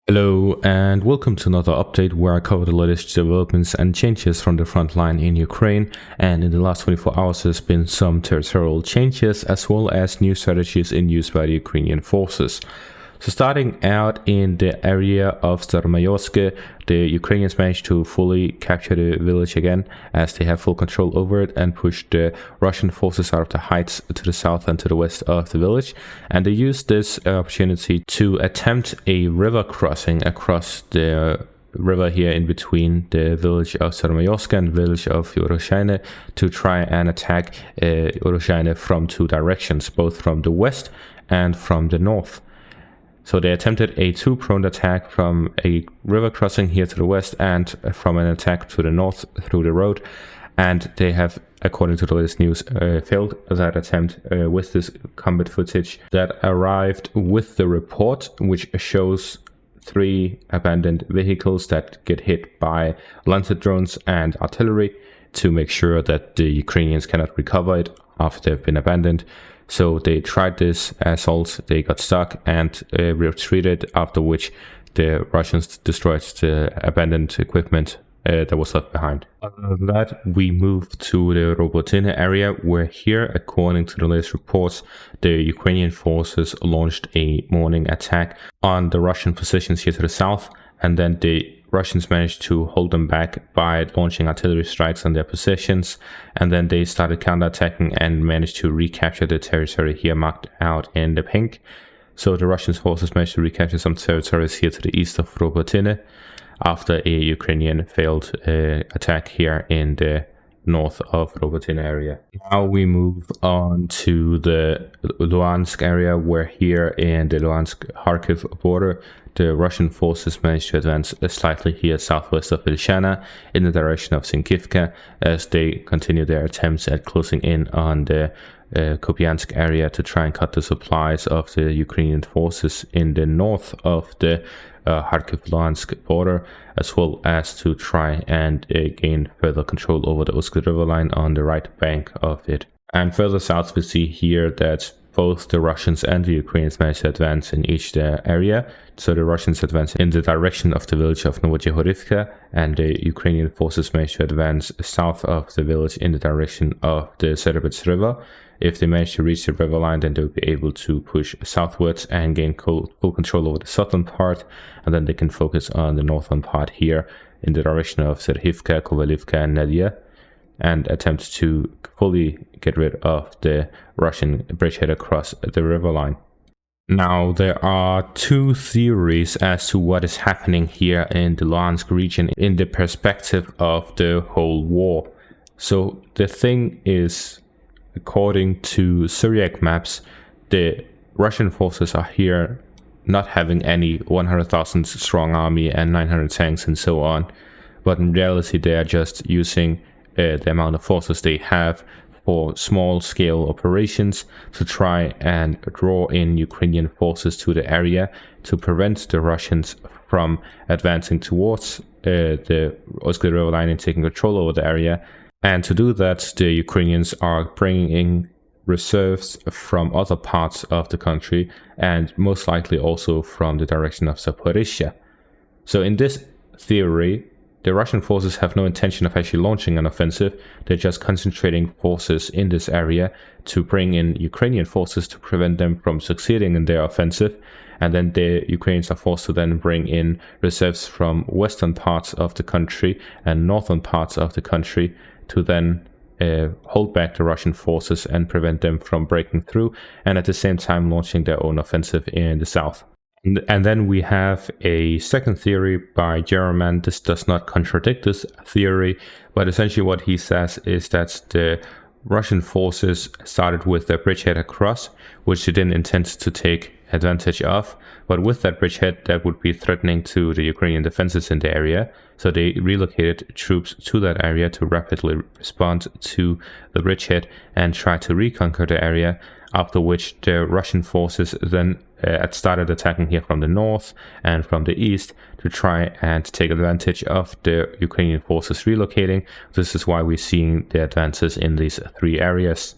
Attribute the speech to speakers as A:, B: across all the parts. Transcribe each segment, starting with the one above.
A: Hello and welcome to another update where I cover the latest developments and changes from the front line in Ukraine. And in the last 24 hours there's been some territorial changes as well as new strategies in use by the Ukrainian forces. So starting out in the area of Staromaiorsk, the Ukrainians managed to fully capture the village again as they have full control over it and pushed the Russian forces out of the heights to the south and to the west of the village. And they used this opportunity to attempt a river crossing across the river here in between the village of Staromaiorsk and the village of Robotine to try and attack Robotine from two directions, both from the west and from the north. So they attempted a two-pronged attack from a river crossing here to the west and from an attack to the north through the road. And they have, according to the latest news, failed that attempt with this combat footage that arrived with the report, which shows 3 abandoned vehicles that get hit by Lancet drones and artillery to make sure that the Ukrainians cannot recover it after they've been abandoned. So they tried this assault, they got stuck and retreated, after which the Russians destroyed the abandoned equipment that was left behind. Other than that, we moved to the Robotine area, where here, according to the latest reports, the Ukrainian forces launched a morning attack on the Russian positions here to the south, and then the Russians managed to hold them back by launching artillery strikes on their positions, and then they started counterattacking and managed to recapture the territory here marked out in the pink. So the Russian forces managed to recapture some territories here to the east of Robotine after a Ukrainian failed attack here in the north of Robotine area. Now we move on to the Luhansk area, where here in the Luhansk-Kharkiv border, the Russian forces managed to advance slightly here southwest of Vilshana in the direction of Sinkivka as they continue their attempts at closing in on the Kupiansk area to try and cut the supplies of the Ukrainian forces in the north of the Kharkiv-Luhansk border, as well as to try and gain further control over the Usk river line on the right bank of it. And further south we see here that both the Russians and the Ukrainians managed to advance in each their area. So the Russians advanced in the direction of the village of Novotehorivka, and the Ukrainian forces managed to advance south of the village in the direction of the Serebets River. If they manage to reach the river line, then they'll be able to push southwards and gain full control over the southern part, and then they can focus on the northern part here in the direction of Serhivka, Kovalivka and Nadia, and attempt to fully get rid of the Russian bridgehead across the river line. Now, there are 2 theories as to what is happening here in the Luhansk region in the perspective of the whole war. So the thing is, according to Syriac maps, the Russian forces are here not having any 100,000 strong army and 900 tanks and so on, but in reality they are just using the amount of forces they have for small-scale operations to try and draw in Ukrainian forces to the area to prevent the Russians from advancing towards the Usk river line and taking control over the area. And to do that, the Ukrainians are bringing in reserves from other parts of the country, and most likely also from the direction of Zaporizhzhia. So in this theory, the Russian forces have no intention of actually launching an offensive. They're just concentrating forces in this area to bring in Ukrainian forces to prevent them from succeeding in their offensive. And then the Ukrainians are forced to then bring in reserves from western parts of the country and northern parts of the country to then hold back the Russian forces and prevent them from breaking through, and at the same time launching their own offensive in the south. And then we have a second theory by German. This does not contradict this theory, but essentially what he says is that the Russian forces started with their bridgehead across, which they didn't intend to take advantage of, but with that bridgehead that would be threatening to the Ukrainian defenses in the area, so they relocated troops to that area to rapidly respond to the bridgehead and try to reconquer the area, after which the Russian forces then started attacking here from the north and from the east to try and take advantage of the Ukrainian forces relocating. This is why we're seeing the advances in these 3 areas.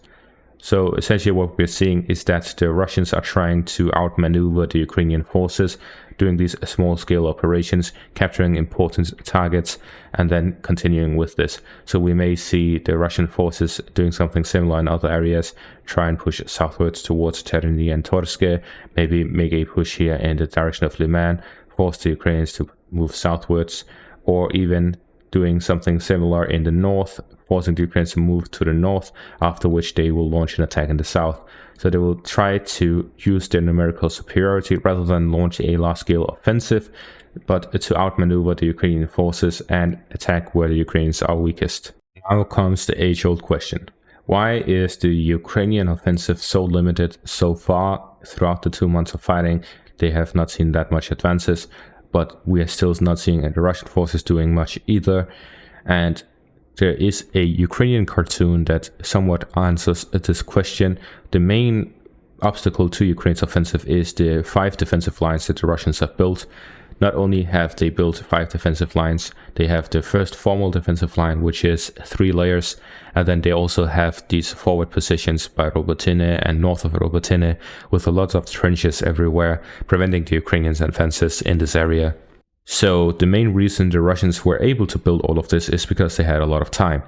A: So essentially what we're seeing is that the Russians are trying to outmaneuver the Ukrainian forces doing these small-scale operations, capturing important targets, and then continuing with this. So we may see the Russian forces doing something similar in other areas, try and push southwards towards Cherny and Torske, maybe make a push here in the direction of Liman, force the Ukrainians to move southwards, or even doing something similar in the north, forcing the Ukrainians to move to the north, after which they will launch an attack in the south. So they will try to use their numerical superiority rather than launch a large-scale offensive, but to outmaneuver the Ukrainian forces and attack where the Ukrainians are weakest. Now comes the age-old question. Why is the Ukrainian offensive so limited so far? Throughout the 2 months of fighting, they have not seen that much advances, but we are still not seeing the Russian forces doing much either. And there is a Ukrainian cartoon that somewhat answers this question. The main obstacle to Ukraine's offensive is the 5 defensive lines that the Russians have built. Not only have they built 5 defensive lines, they have the first formal defensive line, which is 3 layers, and then they also have these forward positions by Robotine and north of Robotine, with a lot of trenches everywhere, preventing the Ukrainians' advances in this area. So the main reason the Russians were able to build all of this is because they had a lot of time.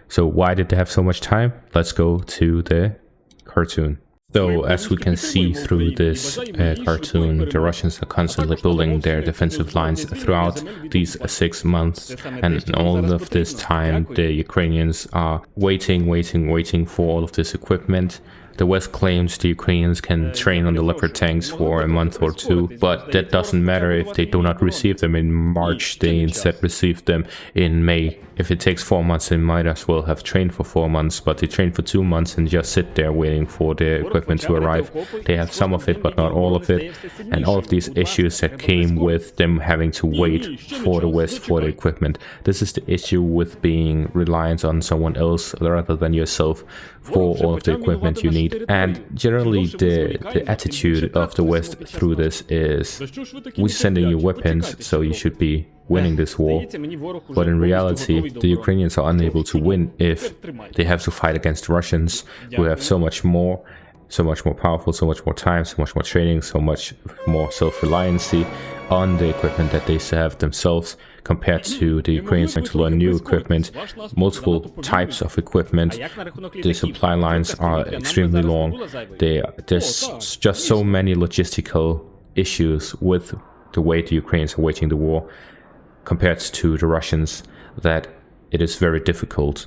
A: So why did they have so much time? Let's go to the cartoon. So as we can see through this cartoon, the Russians are constantly building their defensive lines throughout these 6 months, and all of this time the Ukrainians are waiting for all of this equipment. The West claims the Ukrainians can train on the Leopard tanks for a month or 2, but that doesn't matter if they do not receive them in March. They instead receive them in May. If it takes 4 months, they might as well have trained for 4 months, but they train for 2 months and just sit there waiting for the equipment to arrive. They have some of it, but not all of it. And all of these issues that came with them having to wait for the West for the equipment. This is the issue with being reliant on someone else rather than yourself for all of the equipment you need. And generally the attitude of the West through this is, we're sending you weapons, so you should be winning this war. But in reality, the Ukrainians are unable to win if they have to fight against the Russians, who have so much more powerful, so much more time, so much more training, so much more self-reliancy on the equipment that they have themselves, compared to the Ukrainians having to learn new equipment, multiple types of equipment. The supply lines are extremely long. There's just so many logistical issues with the way the Ukrainians are waging the war compared to the Russians, that it is very difficult,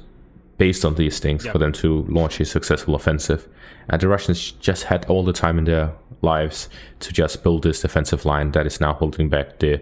A: based on these things, for them to launch a successful offensive. And the Russians just had all the time in their lives to just build this defensive line that is now holding back the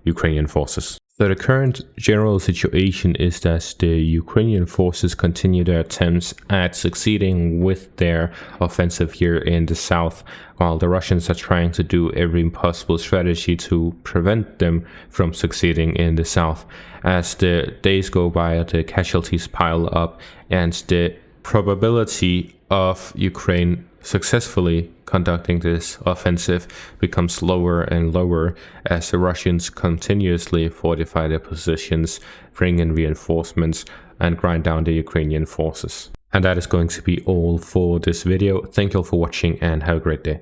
A: Ukrainian forces. So the current general situation is that the Ukrainian forces continue their attempts at succeeding with their offensive here in the south, while the Russians are trying to do every possible strategy to prevent them from succeeding in the south. As the days go by, the casualties pile up, and the probability of Ukraine successfully conducting this offensive becomes lower and lower as the Russians continuously fortify their positions, bring in reinforcements, and grind down the Ukrainian forces. And that is going to be all for this video. Thank you all for watching and have a great day.